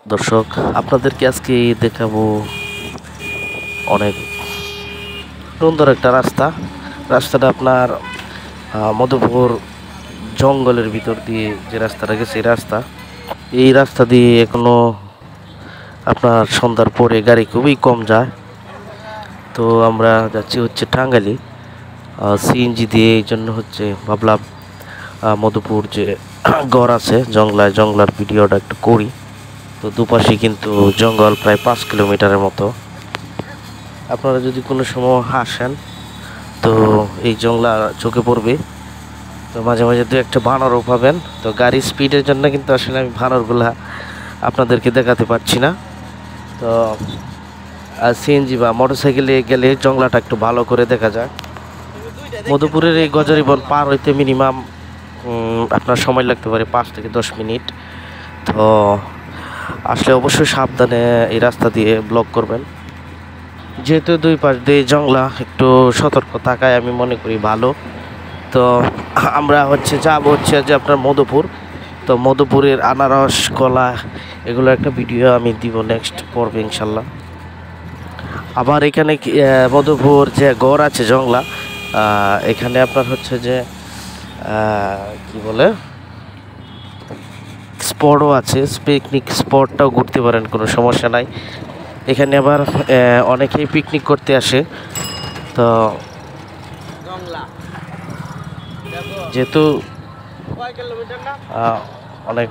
দর্শক, আপনাদেরকে আজকে দেখাবো অনেক সুন্দর একটা রাস্তাটা আপনার মধুপুর জঙ্গলের ভিতর দিয়ে যে রাস্তাটা গেছে এই রাস্তা দিয়ে এখনো আপনার সন্ধ্যার পরে গাড়ি খুবই কম যায়। তো আমরা যাচ্ছি হচ্ছে টাঙ্গাইলে সিএনজি দিয়ে। এই জন্য হচ্ছে ভাবলাম মধুপুর যে গড় আছে জংলার ভিডিওটা একটু করি। তো দুপাশে কিন্তু জঙ্গল, প্রায় 5 কিলোমিটারের মতো। আপনারা যদি কোনো সময় আসেন তো এই জংলা চোখে পড়বে। তো মাঝে মাঝে দু একটা বানরও পাবেন। তো গাড়ির স্পিডের জন্য কিন্তু আসলে আমি বানরগুলা আপনাদেরকে দেখাতে পারছি না। তো সিএনজি বা মোটরসাইকেলে গেলে জংলাটা একটু ভালো করে দেখা যায়। মধুপুরের এই গজারি বন পার হইতে মিনিমাম আপনার সময় লাগতে পারে 5 থেকে 10 মিনিট। তো আসলে অবশ্যই সাবধানে এই রাস্তা দিয়ে ব্লক করবেন, যেহেতু দুই পাশ দিয়ে জংলা, একটু সতর্ক থাকায় আমি মনে করি ভালো। তো আমরা যাব যে আপনার মধুপুর। তো মধুপুরের আনারস, কলা, এগুলো একটা ভিডিও আমি দিব নেক্সট পর্বে ইনশাল্লাহ। আবার এখানে মধুপুর যে গড় আছে জংলা, এখানে আপনার যে কি বলে স্পটও আছে, পিকনিক স্পটটাও ঘুরতে পারেন, কোনো সমস্যা নাই। এখানে আবার অনেকেই পিকনিক করতে আসে। তো যেহেতু অনেক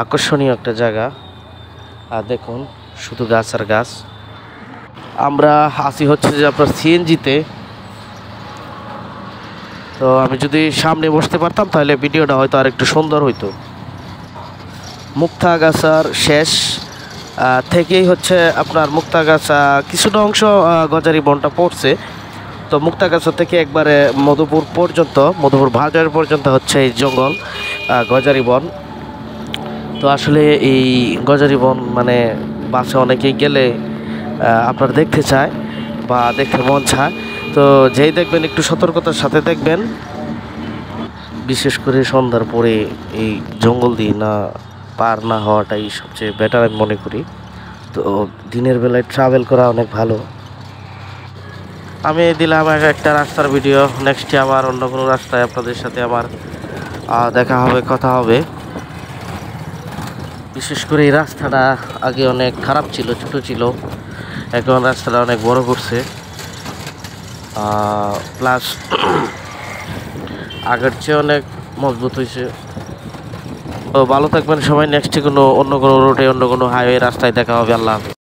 আকর্ষণীয় একটা জায়গা, আর দেখুন শুধু গাছ আর গাছ। আমরা আসি যে আপনার সিএনজিতে। তো আমি যদি সামনে বসতে পারতাম তাহলে ভিডিওটা হয়তো আর একটু সুন্দর হইতো। মুক্তাগাছার শেষ থেকেই আপনার মুক্তাগাছা কিছুটা অংশ গজারি বনটা পড়ছে। তো মুক্তাগাছা থেকে একবারে মধুপুর বাজার পর্যন্ত এই জঙ্গল, গজারি বন। তো আসলে এই গজারি বন মানে বাসে অনেকেই গেলে আপনার দেখতে চায় বা দেখতে মন চায়। তো যেই দেখবেন একটু সতর্কতার সাথে দেখবেন, বিশেষ করে সন্ধ্যার পরে এই জঙ্গল দিয়ে পার না হওয়াটাই সবচেয়ে বেটার আমি মনে করি। তো দিনের বেলায় ট্রাভেল করা অনেক ভালো। আমি দিলাম একটা রাস্তার ভিডিও, নেক্সটে আবার অন্য কোনো রাস্তায় আপনাদের সাথে আবার দেখা হবে, কথা হবে। বিশেষ করে এই রাস্তাটা আগে অনেক খারাপ ছিল, ছোট ছিল, এখন রাস্তাটা অনেক বড় করছে। প্লাস আগের চেয়ে অনেক মজবুত হয়েছে। তো ভালো থাকবেন সবাই। নেক্সটে অন্য কোনো রুটে, অন্য কোনো হাইওয়ে রাস্তায় দেখা হবে। আল্লাহ হাফেজ।